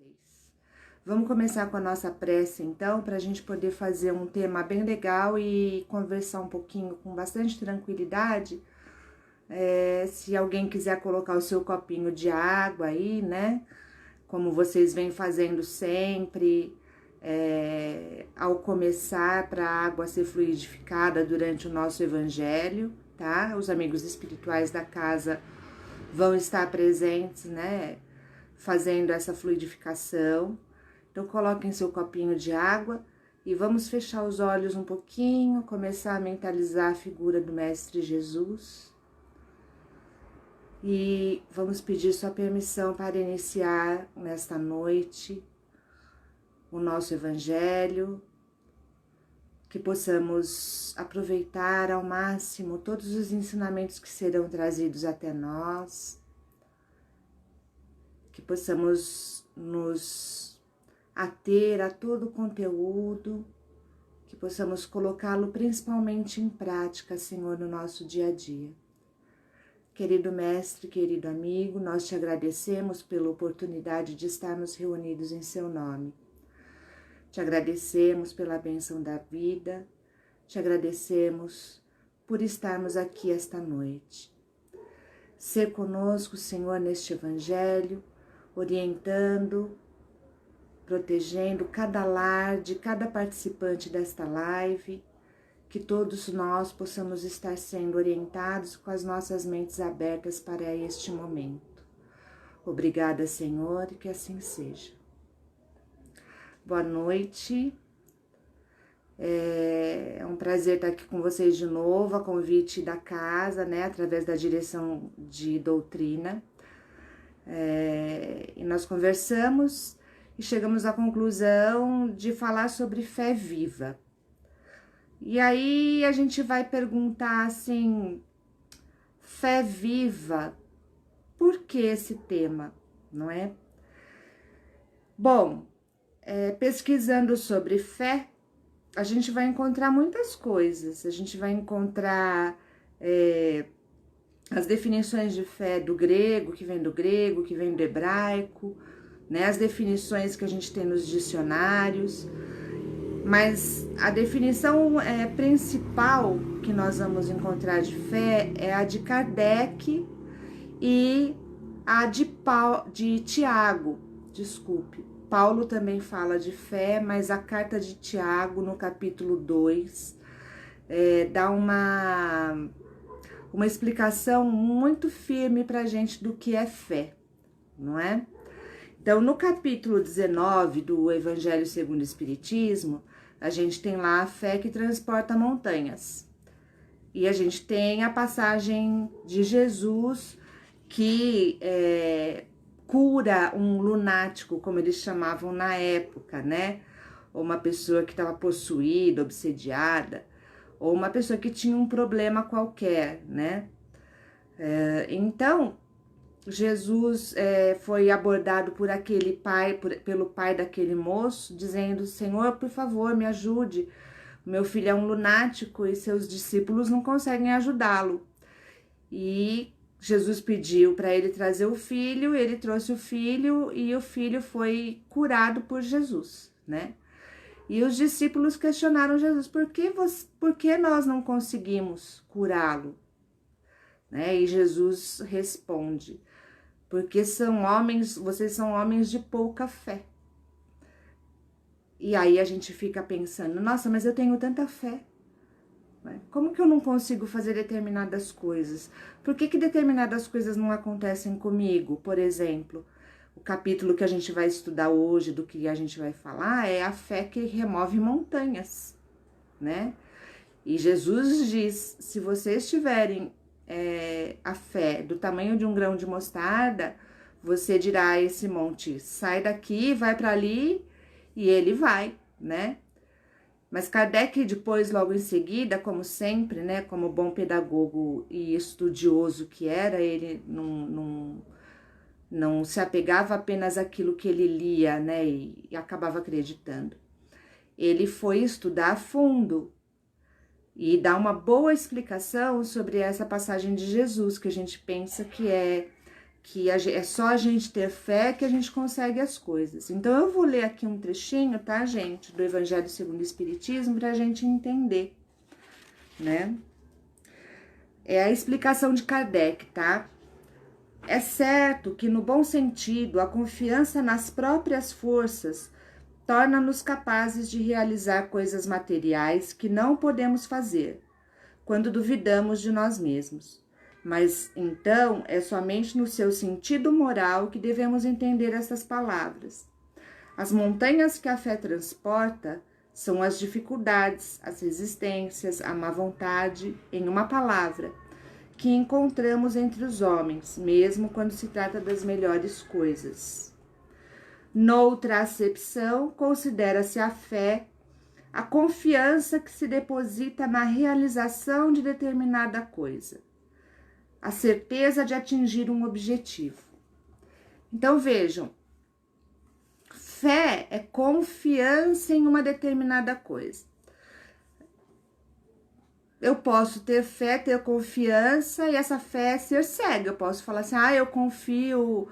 vocês. Vamos começar com a nossa prece, então, para a gente poder fazer um tema bem legal e conversar um pouquinho com bastante tranquilidade. Se alguém quiser colocar o seu copinho de água aí, né? Como vocês vêm fazendo sempre, ao começar para a água ser fluidificada durante o nosso evangelho, tá? Os amigos espirituais da casa vão estar presentes, né? Fazendo essa fluidificação. Então, coloquem seu copinho de água e vamos fechar os olhos um pouquinho, começar a mentalizar a figura do Mestre Jesus. E vamos pedir sua permissão para iniciar nesta noite o nosso Evangelho, que possamos aproveitar ao máximo todos os ensinamentos que serão trazidos até nós, que possamos nos ater a todo o conteúdo, que possamos colocá-lo principalmente em prática, Senhor, no nosso dia a dia. Querido Mestre, querido amigo, nós te agradecemos pela oportunidade de estarmos reunidos em seu nome. Te agradecemos pela bênção da vida, te agradecemos por estarmos aqui esta noite. Ser conosco, Senhor, neste Evangelho, orientando, protegendo cada lar de cada participante desta live, que todos nós possamos estar sendo orientados com as nossas mentes abertas para este momento. Obrigada, Senhor, e que assim seja. Boa noite. É um prazer estar aqui com vocês de novo, a convite da casa, né, através da direção de doutrina. E nós conversamos e chegamos à conclusão de falar sobre fé viva. E aí a gente vai perguntar assim, fé viva, por que esse tema, não é? Bom, pesquisando sobre fé, a gente vai encontrar muitas coisas. A gente vai encontrar as definições de fé do grego, que vem do hebraico, né? As definições que a gente tem nos dicionários. Mas a definição principal que nós vamos encontrar de fé é a de Kardec e a de Tiago, desculpe. Paulo também fala de fé, mas a carta de Tiago, no capítulo 2, dá uma explicação muito firme para a gente do que é fé, não é? Então, no capítulo 19 do Evangelho segundo o Espiritismo, a gente tem lá a fé que transporta montanhas. E a gente tem a passagem de Jesus que cura um lunático, como eles chamavam na época, né? Ou uma pessoa que estava possuída, obsediada, ou uma pessoa que tinha um problema qualquer, né? Então, Jesus foi abordado por aquele pai, pelo pai daquele moço, dizendo: Senhor, por favor, me ajude. Meu filho é um lunático e seus discípulos não conseguem ajudá-lo. E Jesus pediu para ele trazer o filho, ele trouxe o filho e o filho foi curado por Jesus, né? E os discípulos questionaram Jesus: por que nós não conseguimos curá-lo? Né? E Jesus responde: porque vocês são homens de pouca fé. E aí a gente fica pensando, nossa, mas eu tenho tanta fé. Como que eu não consigo fazer determinadas coisas? Por que determinadas coisas não acontecem comigo? Por exemplo, o capítulo que a gente vai estudar hoje, do que a gente vai falar, é a fé que remove montanhas, né? E Jesus diz, se vocês tiverem a fé do tamanho de um grão de mostarda, você dirá a esse monte, sai daqui, vai para ali, e ele vai, né? Mas Kardec depois, logo em seguida, como sempre, né, como bom pedagogo e estudioso que era, ele não se apegava apenas àquilo que ele lia, né, e acabava acreditando. Ele foi estudar a fundo e dar uma boa explicação sobre essa passagem de Jesus, que a gente pensa que é que é só a gente ter fé que a gente consegue as coisas. Então, eu vou ler aqui um trechinho, tá, gente, do Evangelho segundo o Espiritismo, para a gente entender, né? É a explicação de Kardec, tá? É certo que, no bom sentido, a confiança nas próprias forças torna-nos capazes de realizar coisas materiais que não podemos fazer, quando duvidamos de nós mesmos. Mas, então, é somente no seu sentido moral que devemos entender essas palavras. As montanhas que a fé transporta são as dificuldades, as resistências, a má vontade, em uma palavra, que encontramos entre os homens, mesmo quando se trata das melhores coisas. Noutra acepção, considera-se a fé a confiança que se deposita na realização de determinada coisa, a certeza de atingir um objetivo. Então, vejam, fé é confiança em uma determinada coisa. Eu posso ter fé, ter confiança e essa fé é ser cega. Eu posso falar assim, eu confio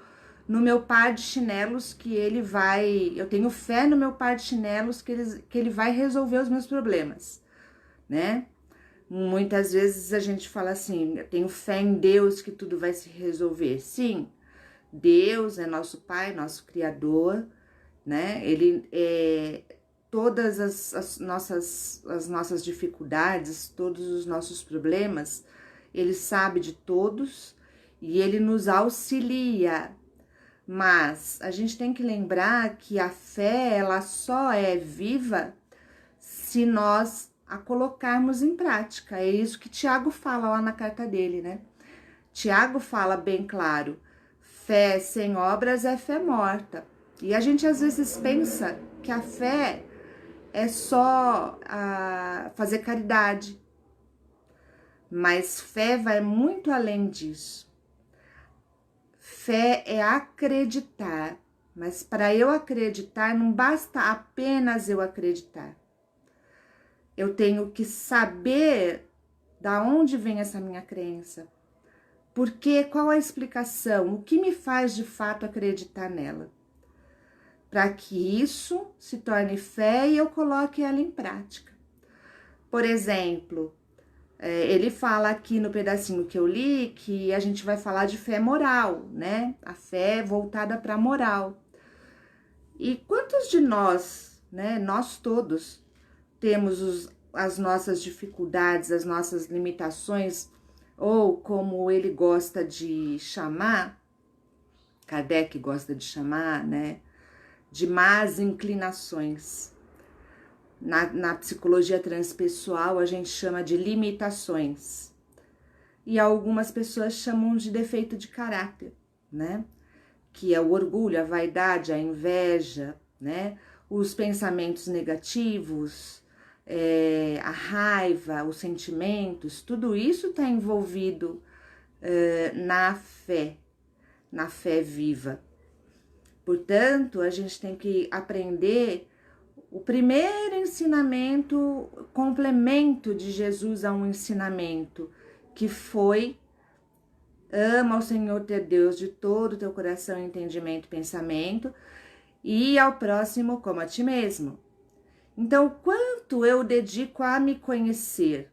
no meu par de chinelos que ele vai... Eu tenho fé no meu par de chinelos que ele vai resolver os meus problemas, né? Muitas vezes a gente fala assim, eu tenho fé em Deus que tudo vai se resolver. Sim, Deus é nosso Pai, nosso Criador, né? Ele é... Todas as nossas dificuldades, todos os nossos problemas, Ele sabe de todos e Ele nos auxilia. Mas a gente tem que lembrar que a fé, ela só é viva se nós a colocarmos em prática. É isso que Tiago fala lá na carta dele, né? Tiago fala bem claro, fé sem obras é fé morta. E a gente às vezes pensa que a fé é só fazer caridade, mas fé vai muito além disso. Fé é acreditar, mas para eu acreditar não basta apenas eu acreditar. Eu tenho que saber da onde vem essa minha crença, porque qual a explicação, o que me faz de fato acreditar nela, para que isso se torne fé e eu coloque ela em prática. Por exemplo, ele fala aqui no pedacinho que eu li que a gente vai falar de fé moral, né? A fé voltada para a moral. E quantos de nós, né, nós todos, temos as nossas dificuldades, as nossas limitações, ou como ele gosta de chamar, Kardec gosta de chamar, né? De más inclinações. Na psicologia transpessoal, a gente chama de limitações. E algumas pessoas chamam de defeito de caráter, né? Que é o orgulho, a vaidade, a inveja, né? Os pensamentos negativos, a raiva, os sentimentos, tudo isso está envolvido na fé viva. Portanto, a gente tem que aprender o primeiro ensinamento, complemento de Jesus a um ensinamento, que foi: ama ao Senhor teu Deus de todo o teu coração, entendimento e pensamento, e ao próximo como a ti mesmo. Então, quanto eu dedico a me conhecer,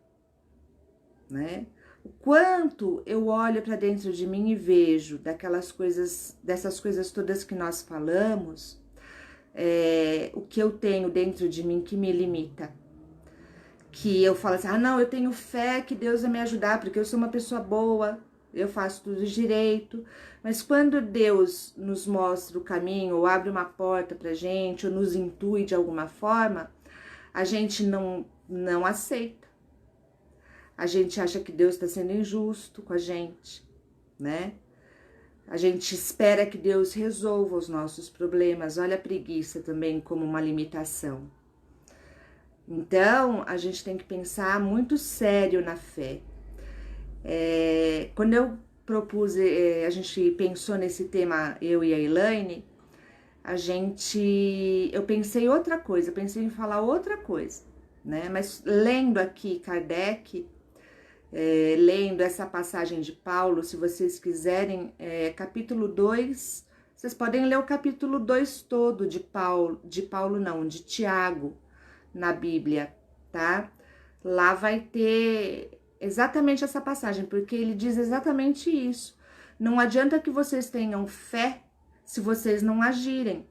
né? O quanto eu olho para dentro de mim e vejo dessas coisas todas que nós falamos, o que eu tenho dentro de mim que me limita. Que eu falo assim, não, eu tenho fé que Deus vai me ajudar, porque eu sou uma pessoa boa, eu faço tudo direito. Mas quando Deus nos mostra o caminho, ou abre uma porta pra gente, ou nos intui de alguma forma, a gente não aceita. A gente acha que Deus está sendo injusto com a gente, né? A gente espera que Deus resolva os nossos problemas. Olha a preguiça também como uma limitação. Então, a gente tem que pensar muito sério na fé. Quando eu propus, a gente pensou nesse tema, eu e a Elaine, eu pensei outra coisa, pensei em falar outra coisa, né? Mas lendo aqui Kardec, lendo essa passagem de Paulo, se vocês quiserem, capítulo 2, vocês podem ler o capítulo 2 todo de Tiago, na Bíblia, tá? Lá vai ter exatamente essa passagem, porque ele diz exatamente isso. Não adianta que vocês tenham fé se vocês não agirem.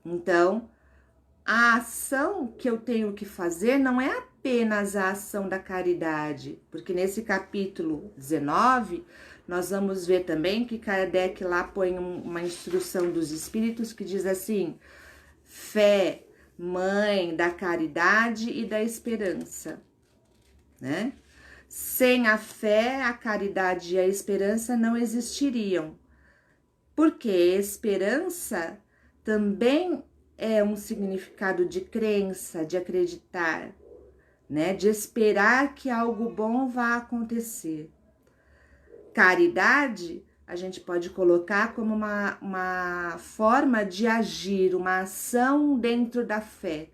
Então, a ação que eu tenho que fazer não é apenas a ação da caridade, porque nesse capítulo 19, nós vamos ver também que Kardec lá põe uma instrução dos espíritos que diz assim: fé, mãe da caridade e da esperança, né? Sem a fé, a caridade e a esperança não existiriam, porque esperança também é um significado de crença, de acreditar, né? De esperar que algo bom vá acontecer. Caridade, a gente pode colocar como uma forma de agir, uma ação dentro da fé.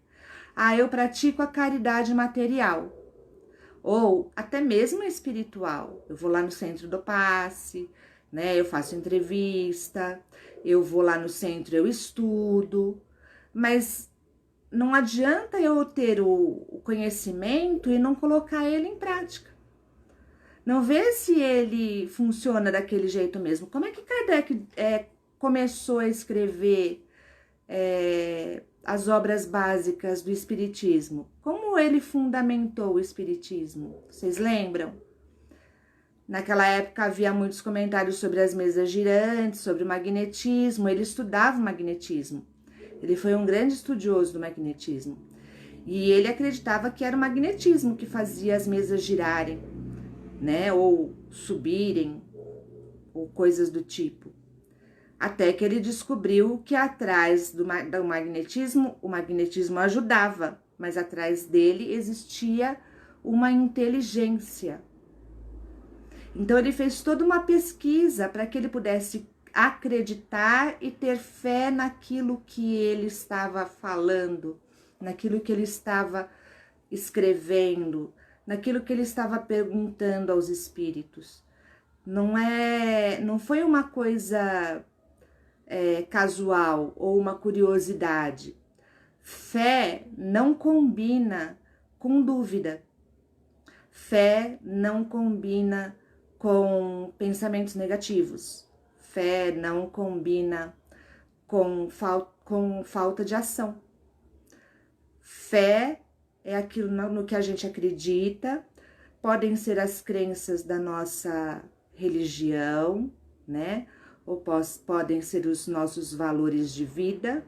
Ah, eu pratico a caridade material, ou até mesmo espiritual. Eu vou lá no centro do passe, né? Eu faço entrevista, eu vou lá no centro, eu estudo, mas não adianta eu ter o conhecimento e não colocar ele em prática. Não ver se ele funciona daquele jeito mesmo. Como é que Kardec começou a escrever as obras básicas do Espiritismo? Como ele fundamentou o Espiritismo? Vocês lembram? Naquela época havia muitos comentários sobre as mesas girantes, sobre o magnetismo. Ele estudava o magnetismo. Ele foi um grande estudioso do magnetismo. E ele acreditava que era o magnetismo que fazia as mesas girarem, né? Ou subirem, ou coisas do tipo. Até que ele descobriu que atrás do magnetismo, o magnetismo ajudava, mas atrás dele existia uma inteligência. Então ele fez toda uma pesquisa para que ele pudesse acreditar e ter fé naquilo que ele estava falando, naquilo que ele estava escrevendo, naquilo que ele estava perguntando aos espíritos. Não foi uma coisa casual ou uma curiosidade. Fé não combina com dúvida. Fé não combina com pensamentos negativos. Fé não combina com falta de ação. Fé é aquilo no que a gente acredita, podem ser as crenças da nossa religião, né? Ou podem ser os nossos valores de vida,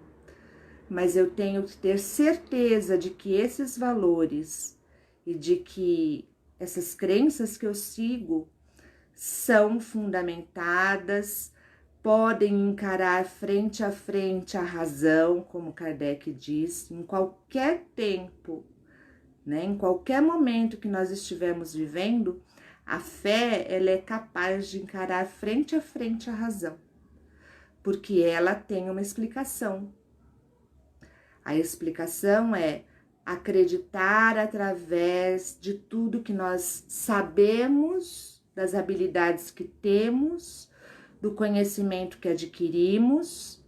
mas eu tenho que ter certeza de que esses valores e de que essas crenças que eu sigo são fundamentadas, podem encarar frente a frente a razão, como Kardec diz, em qualquer tempo, né? Em qualquer momento que nós estivermos vivendo, a fé ela é capaz de encarar frente a frente a razão, porque ela tem uma explicação. A explicação é acreditar através de tudo que nós sabemos, das habilidades que temos, do conhecimento que adquirimos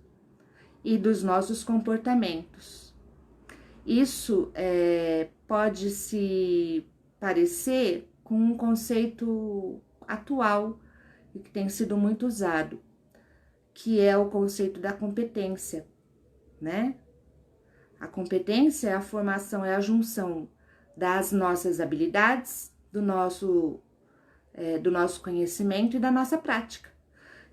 e dos nossos comportamentos. Isso pode se parecer com um conceito atual e que tem sido muito usado, que é o conceito da competência, né? A competência é a formação, é a junção das nossas habilidades, do nosso conhecimento e da nossa prática.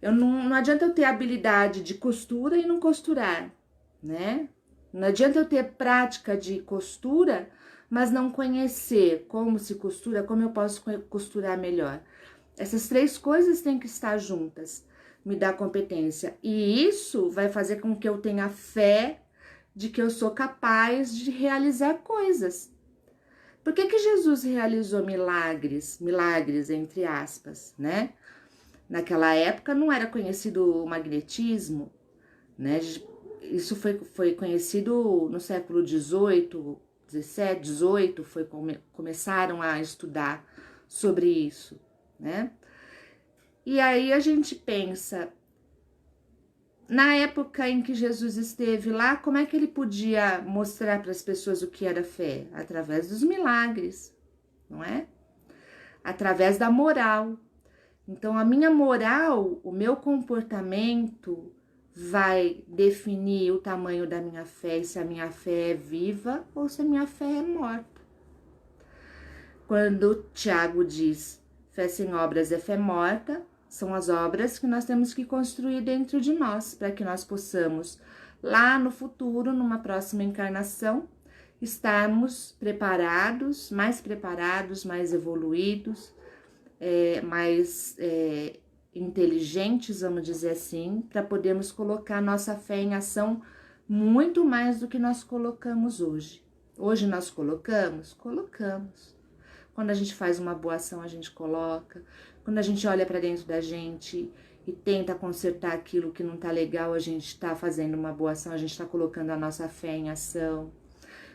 Não adianta eu ter habilidade de costura e não costurar, né? Não adianta eu ter prática de costura, mas não conhecer como se costura, como eu posso costurar melhor. Essas três coisas têm que estar juntas, me dá competência. E isso vai fazer com que eu tenha fé de que eu sou capaz de realizar coisas. Por que Jesus realizou milagres entre aspas, né? Naquela época não era conhecido o magnetismo, né? Isso foi conhecido no século XVIII, XVII, XVIII, começaram a estudar sobre isso, né? E aí a gente pensa, na época em que Jesus esteve lá, como é que ele podia mostrar para as pessoas o que era fé? Através dos milagres, não é? Através da moral. Então, a minha moral, o meu comportamento vai definir o tamanho da minha fé, e se a minha fé é viva ou se a minha fé é morta. Quando Tiago diz, fé sem obras é fé morta, são as obras que nós temos que construir dentro de nós, para que nós possamos, lá no futuro, numa próxima encarnação, estarmos preparados, mais evoluídos, mais inteligentes, vamos dizer assim, para podermos colocar nossa fé em ação muito mais do que nós colocamos hoje. Hoje nós colocamos? Colocamos. Quando a gente faz uma boa ação, a gente coloca. Quando a gente olha para dentro da gente e tenta consertar aquilo que não está legal, a gente está fazendo uma boa ação, a gente está colocando a nossa fé em ação.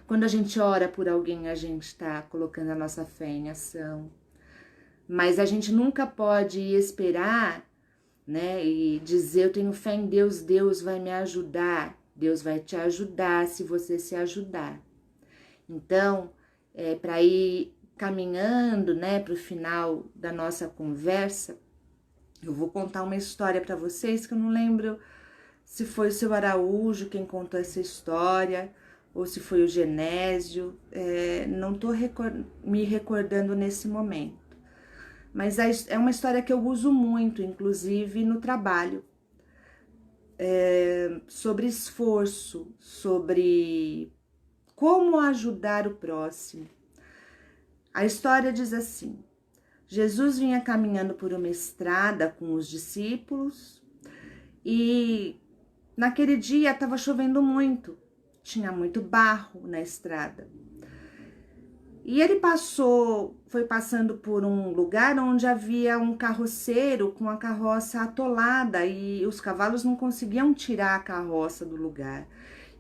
Quando a gente ora por alguém, a gente está colocando a nossa fé em ação. Mas a gente nunca pode esperar, né, e dizer, eu tenho fé em Deus, Deus vai me ajudar. Deus vai te ajudar se você se ajudar. Então, para ir caminhando, né, para o final da nossa conversa, eu vou contar uma história para vocês que eu não lembro se foi o seu Araújo quem contou essa história ou se foi o Genésio, não estou me recordando nesse momento. Mas é uma história que eu uso muito, inclusive no trabalho, sobre esforço, sobre como ajudar o próximo. A história diz assim: Jesus vinha caminhando por uma estrada com os discípulos e naquele dia estava chovendo muito, tinha muito barro na estrada. E ele foi passando por um lugar onde havia um carroceiro com a carroça atolada e os cavalos não conseguiam tirar a carroça do lugar.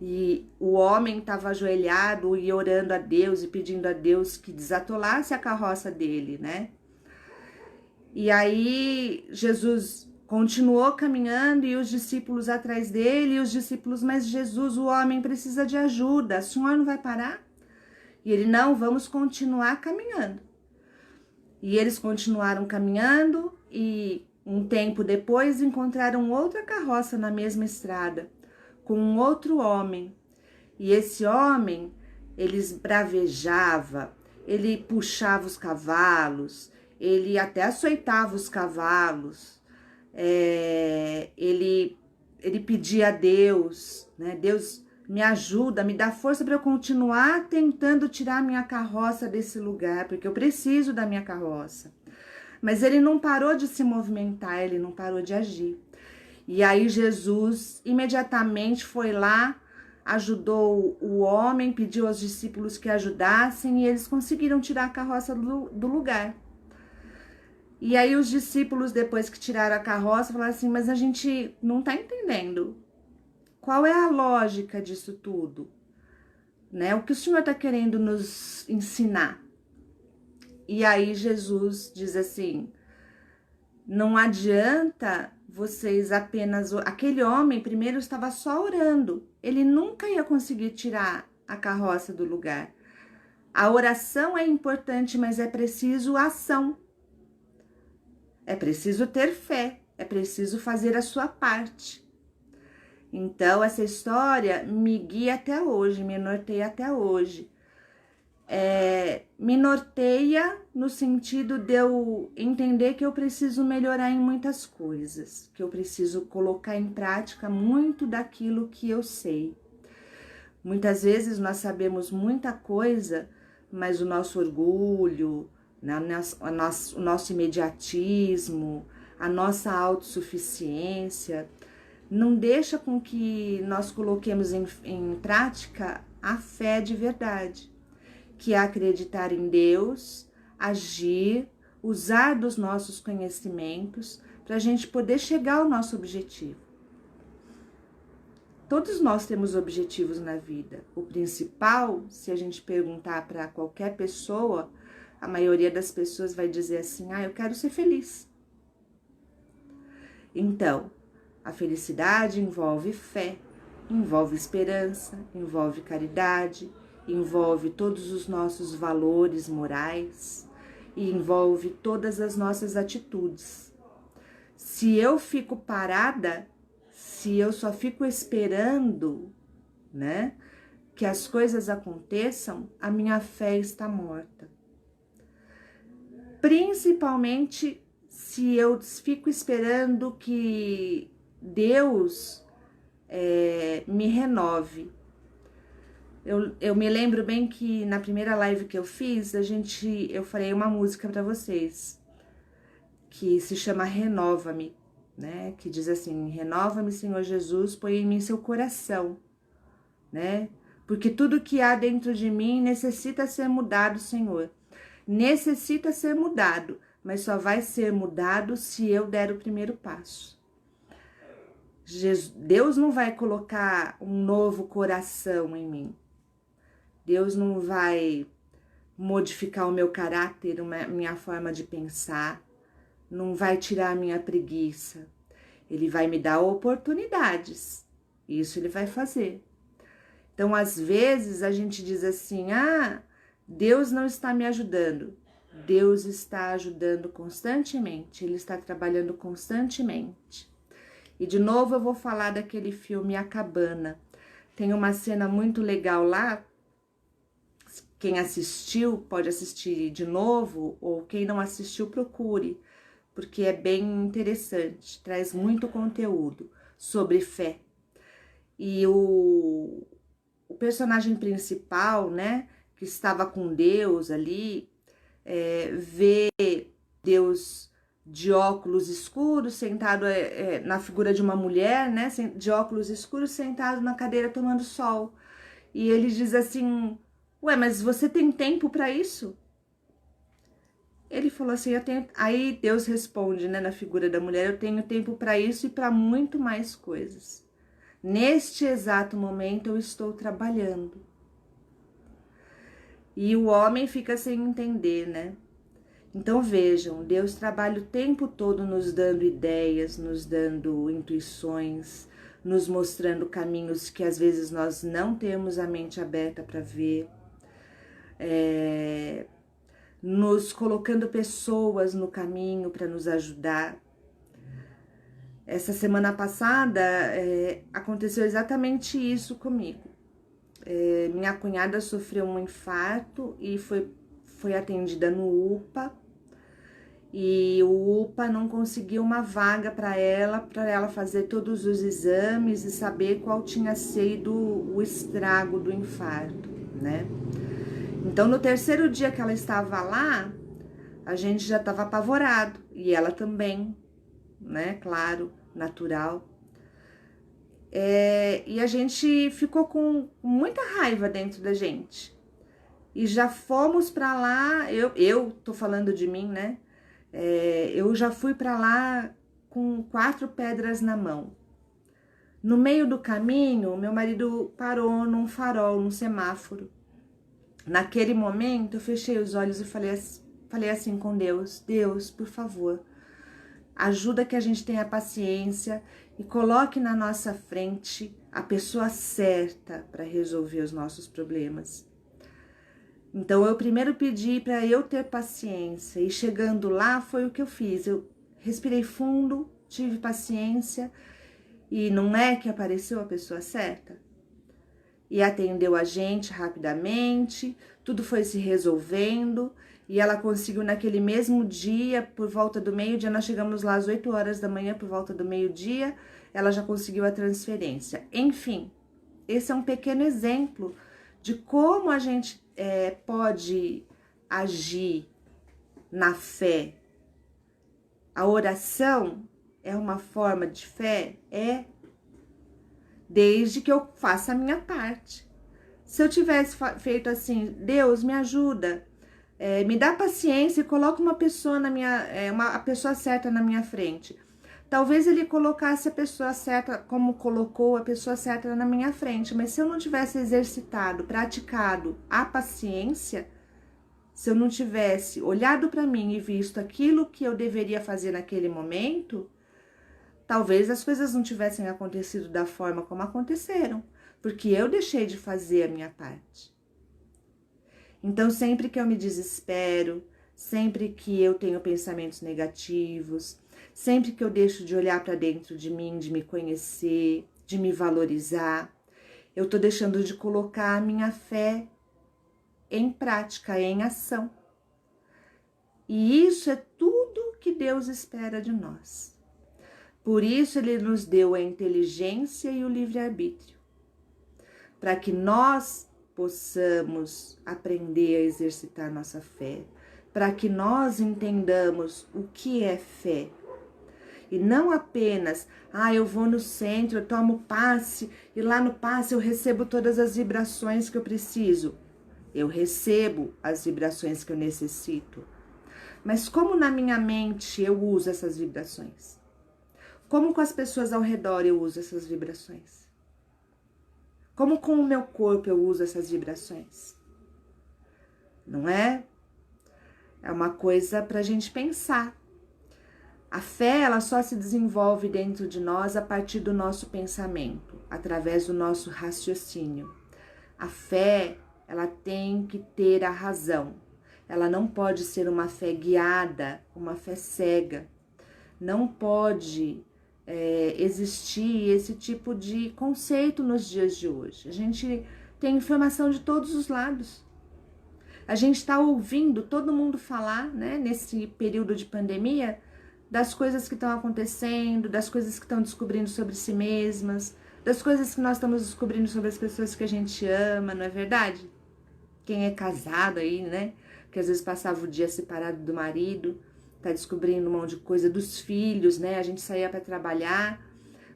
E o homem estava ajoelhado e orando a Deus e pedindo a Deus que desatolasse a carroça dele, né? E aí Jesus continuou caminhando e os discípulos atrás dele, e os discípulos, mas Jesus, o homem precisa de ajuda, o senhor não vai parar? E ele, não, vamos continuar caminhando. E eles continuaram caminhando e um tempo depois encontraram outra carroça na mesma estrada, com um outro homem. E esse homem, ele esbravejava, ele puxava os cavalos, ele até açoitava os cavalos, ele pedia a Deus, né? Deus, me ajuda, me dá força para eu continuar tentando tirar minha carroça desse lugar, porque eu preciso da minha carroça. Mas ele não parou de se movimentar, ele não parou de agir. E aí Jesus imediatamente foi lá, ajudou o homem, pediu aos discípulos que ajudassem e eles conseguiram tirar a carroça do lugar. E aí os discípulos, depois que tiraram a carroça, falaram assim, mas a gente não está entendendo. Qual é a lógica disso tudo? Né? O que o Senhor está querendo nos ensinar? E aí Jesus diz assim, não adianta vocês apenas... Aquele homem primeiro estava só orando, ele nunca ia conseguir tirar a carroça do lugar. A oração é importante, mas é preciso ação. É preciso ter fé, é preciso fazer a sua parte. Então, essa história me guia até hoje, me norteia até hoje. Me norteia no sentido de eu entender que eu preciso melhorar em muitas coisas, que eu preciso colocar em prática muito daquilo que eu sei. Muitas vezes nós sabemos muita coisa, mas o nosso orgulho, o nosso imediatismo, a nossa autossuficiência não deixa com que nós coloquemos em prática a fé de verdade, que é acreditar em Deus, agir, usar dos nossos conhecimentos para a gente poder chegar ao nosso objetivo. Todos nós temos objetivos na vida. O principal, se a gente perguntar para qualquer pessoa, a maioria das pessoas vai dizer assim, eu quero ser feliz. Então, a felicidade envolve fé, envolve esperança, envolve caridade, envolve todos os nossos valores morais e envolve todas as nossas atitudes. Se eu fico parada, se eu só fico esperando, né, que as coisas aconteçam, a minha fé está morta. Principalmente se eu fico esperando que Deus me renove. Eu me lembro bem que na primeira live que eu fiz, eu falei uma música para vocês, que se chama Renova-me, né? Que diz assim, renova-me, Senhor Jesus, põe em mim seu coração, né? Porque tudo que há dentro de mim necessita ser mudado, Senhor. Necessita ser mudado, mas só vai ser mudado se eu der o primeiro passo. Deus não vai colocar um novo coração em mim. Deus não vai modificar o meu caráter, minha forma de pensar. Não vai tirar a minha preguiça. Ele vai me dar oportunidades. Isso ele vai fazer. Então, às vezes, a gente diz assim, Deus não está me ajudando. Deus está ajudando constantemente. Ele está trabalhando constantemente. E, de novo, eu vou falar daquele filme A Cabana. Tem uma cena muito legal lá. Quem assistiu pode assistir de novo, ou quem não assistiu, procure, porque é bem interessante, traz muito conteúdo sobre fé. E o personagem principal, né, que estava com Deus ali, vê Deus de óculos escuros, sentado na figura de uma mulher, né, de óculos escuros, sentado na cadeira tomando sol. E ele diz assim, mas você tem tempo para isso? Ele falou assim, eu tenho... Aí Deus responde, né, na figura da mulher, eu tenho tempo para isso e para muito mais coisas. Neste exato momento eu estou trabalhando. E o homem fica sem entender, né? Então vejam, Deus trabalha o tempo todo nos dando ideias, nos dando intuições, nos mostrando caminhos que às vezes nós não temos a mente aberta para ver. Nos colocando pessoas no caminho para nos ajudar. Essa semana passada aconteceu exatamente isso comigo. Minha cunhada sofreu um infarto e foi atendida no UPA. E o UPA não conseguiu uma vaga para ela fazer todos os exames e saber qual tinha sido o estrago do infarto, né? Então, no terceiro dia que ela estava lá, a gente já estava apavorado. E ela também, né? Claro, natural. E a gente ficou com muita raiva dentro da gente. E já fomos para lá, eu tô falando de mim, né? Eu já fui para lá com 4 pedras na mão. No meio do caminho, meu marido parou num farol, num semáforo. Naquele momento, eu fechei os olhos e falei assim com Deus, Deus, por favor, ajuda que a gente tenha paciência e coloque na nossa frente a pessoa certa para resolver os nossos problemas. Então, eu primeiro pedi para eu ter paciência e chegando lá foi o que eu fiz. Eu respirei fundo, tive paciência e não é que apareceu a pessoa certa? E atendeu a gente rapidamente, tudo foi se resolvendo e ela conseguiu naquele mesmo dia, por volta do meio-dia, nós chegamos lá às 8 horas da manhã, por volta do meio-dia, ela já conseguiu a transferência. Enfim, esse é um pequeno exemplo de como a gente pode agir na fé. A oração é uma forma de fé? Desde que eu faça a minha parte. Se eu tivesse feito assim, Deus me ajuda, me dá paciência e coloca uma pessoa a pessoa certa na minha frente. Talvez ele colocasse a pessoa certa, como colocou a pessoa certa na minha frente, mas se eu não tivesse exercitado, praticado a paciência, se eu não tivesse olhado para mim e visto aquilo que eu deveria fazer naquele momento, talvez as coisas não tivessem acontecido da forma como aconteceram, porque eu deixei de fazer a minha parte. Então, sempre que eu me desespero, sempre que eu tenho pensamentos negativos, sempre que eu deixo de olhar para dentro de mim, de me conhecer, de me valorizar, eu estou deixando de colocar a minha fé em prática, em ação. E isso é tudo que Deus espera de nós. Por isso Ele nos deu a inteligência e o livre-arbítrio, para que nós possamos aprender a exercitar nossa fé, para que nós entendamos o que é fé. E não apenas, eu vou no centro, eu tomo passe, e lá no passe eu recebo todas as vibrações que eu preciso. Eu recebo as vibrações que eu necessito. Mas como na minha mente eu uso essas vibrações? Como com as pessoas ao redor eu uso essas vibrações? Como com o meu corpo eu uso essas vibrações? Não é? É uma coisa para a gente pensar. A fé, ela só se desenvolve dentro de nós a partir do nosso pensamento, através do nosso raciocínio. A fé, ela tem que ter a razão. Ela não pode ser uma fé guiada, uma fé cega. Não pode existir esse tipo de conceito nos dias de hoje. A gente tem informação de todos os lados. A gente está ouvindo todo mundo falar, né, nesse período de pandemia, das coisas que estão acontecendo, das coisas que estão descobrindo sobre si mesmas, das coisas que nós estamos descobrindo sobre as pessoas que a gente ama, não é verdade? Quem é casado aí, né, que às vezes passava o dia separado do marido, tá descobrindo um monte de coisa, dos filhos, né? A gente saía para trabalhar,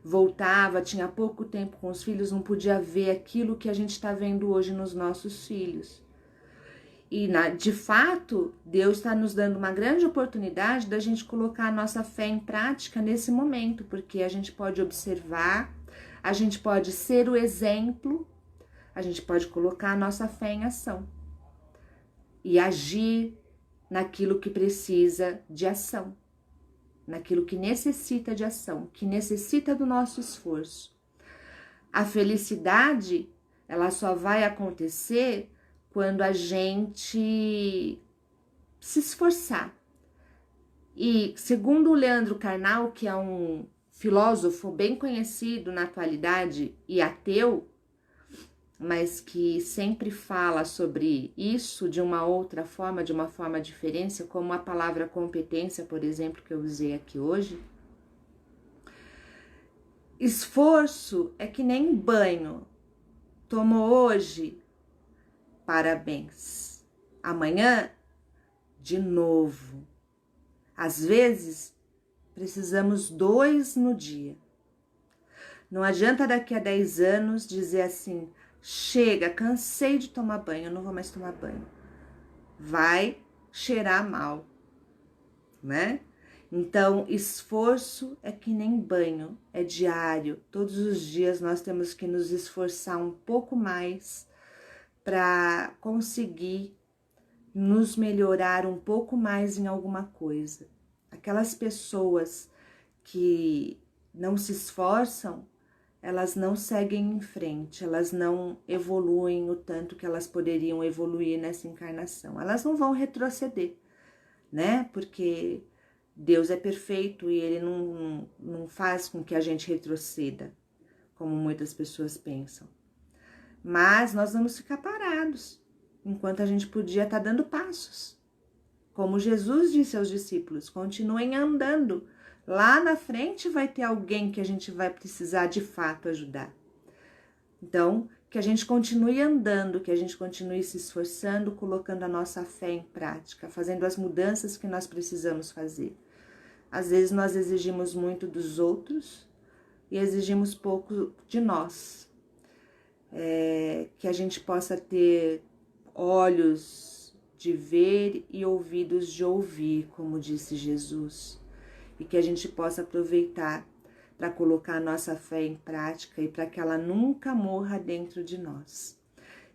voltava, tinha pouco tempo com os filhos, não podia ver aquilo que a gente está vendo hoje nos nossos filhos. E, de fato, Deus está nos dando uma grande oportunidade da gente colocar a nossa fé em prática nesse momento, porque a gente pode observar, a gente pode ser o exemplo, a gente pode colocar a nossa fé em ação e agir naquilo que precisa de ação, naquilo que necessita de ação, que necessita do nosso esforço. A felicidade, ela só vai acontecer quando a gente se esforçar. E segundo o Leandro Carnal, que é um filósofo bem conhecido na atualidade e ateu, mas que sempre fala sobre isso de uma outra forma, de uma forma diferente, como a palavra competência, por exemplo, que eu usei aqui hoje. Esforço é que nem banho. Tomou hoje, parabéns. Amanhã, de novo. Às vezes, precisamos 2 no dia. Não adianta daqui a 10 anos dizer assim, chega, cansei de tomar banho, eu não vou mais tomar banho. Vai cheirar mal, né? Então, esforço é que nem banho, é diário. Todos os dias nós temos que nos esforçar um pouco mais para conseguir nos melhorar um pouco mais em alguma coisa. Aquelas pessoas que não se esforçam, elas não seguem em frente, elas não evoluem o tanto que elas poderiam evoluir nessa encarnação. Elas não vão retroceder, né? Porque Deus é perfeito e Ele não faz com que a gente retroceda, como muitas pessoas pensam. Mas nós vamos ficar parados, enquanto a gente podia estar dando passos. Como Jesus disse aos discípulos, continuem andando. Lá na frente vai ter alguém que a gente vai precisar de fato ajudar. Então, que a gente continue andando, que a gente continue se esforçando, colocando a nossa fé em prática, fazendo as mudanças que nós precisamos fazer. Às vezes nós exigimos muito dos outros e exigimos pouco de nós. Que a gente possa ter olhos de ver e ouvidos de ouvir, como disse Jesus. E que a gente possa aproveitar para colocar a nossa fé em prática e para que ela nunca morra dentro de nós.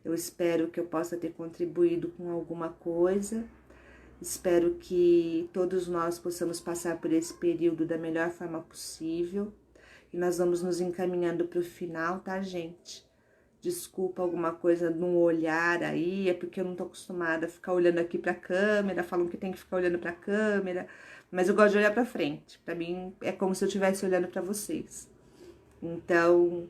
Eu espero que eu possa ter contribuído com alguma coisa. Espero que todos nós possamos passar por esse período da melhor forma possível. E nós vamos nos encaminhando para o final, tá, gente? Desculpa alguma coisa no olhar aí, é porque eu não tô acostumada a ficar olhando aqui pra câmera, falam que tem que ficar olhando pra câmera, mas eu gosto de olhar pra frente. Pra mim é como se eu estivesse olhando pra vocês. Então,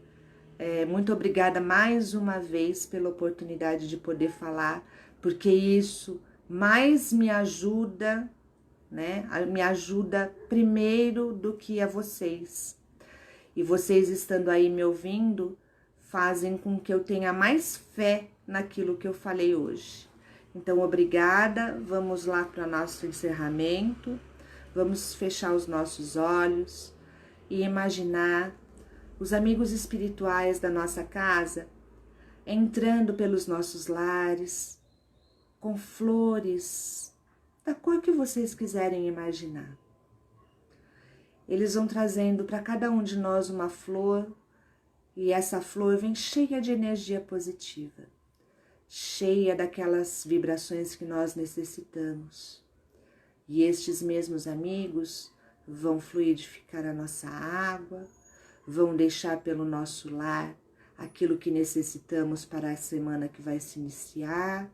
muito obrigada mais uma vez pela oportunidade de poder falar, porque isso mais me ajuda, né? Me ajuda primeiro do que a vocês. E vocês estando aí me ouvindo, fazem com que eu tenha mais fé naquilo que eu falei hoje. Então, obrigada. Vamos lá para o nosso encerramento. Vamos fechar os nossos olhos e imaginar os amigos espirituais da nossa casa entrando pelos nossos lares com flores da cor que vocês quiserem imaginar. Eles vão trazendo para cada um de nós uma flor, e essa flor vem cheia de energia positiva, cheia daquelas vibrações que nós necessitamos. E estes mesmos amigos vão fluidificar a nossa água, vão deixar pelo nosso lar aquilo que necessitamos para a semana que vai se iniciar,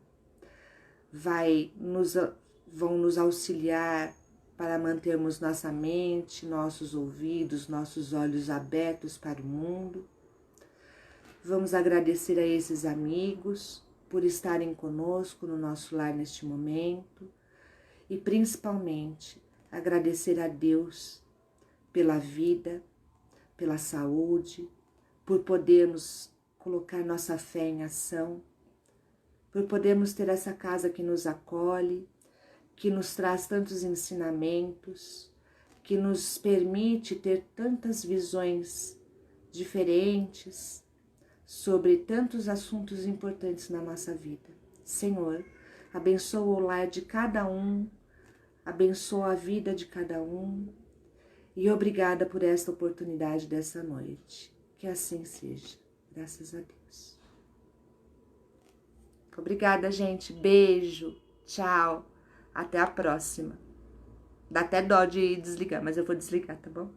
vão nos auxiliar para mantermos nossa mente, nossos ouvidos, nossos olhos abertos para o mundo. Vamos agradecer a esses amigos por estarem conosco no nosso lar neste momento e principalmente agradecer a Deus pela vida, pela saúde, por podermos colocar nossa fé em ação, por podermos ter essa casa que nos acolhe, que nos traz tantos ensinamentos, que nos permite ter tantas visões diferentes sobre tantos assuntos importantes na nossa vida. Senhor, abençoa o lar de cada um, abençoa a vida de cada um e obrigada por esta oportunidade dessa noite. Que assim seja, graças a Deus. Obrigada, gente. Beijo, tchau. Até a próxima. Dá até dó de desligar, mas eu vou desligar, tá bom?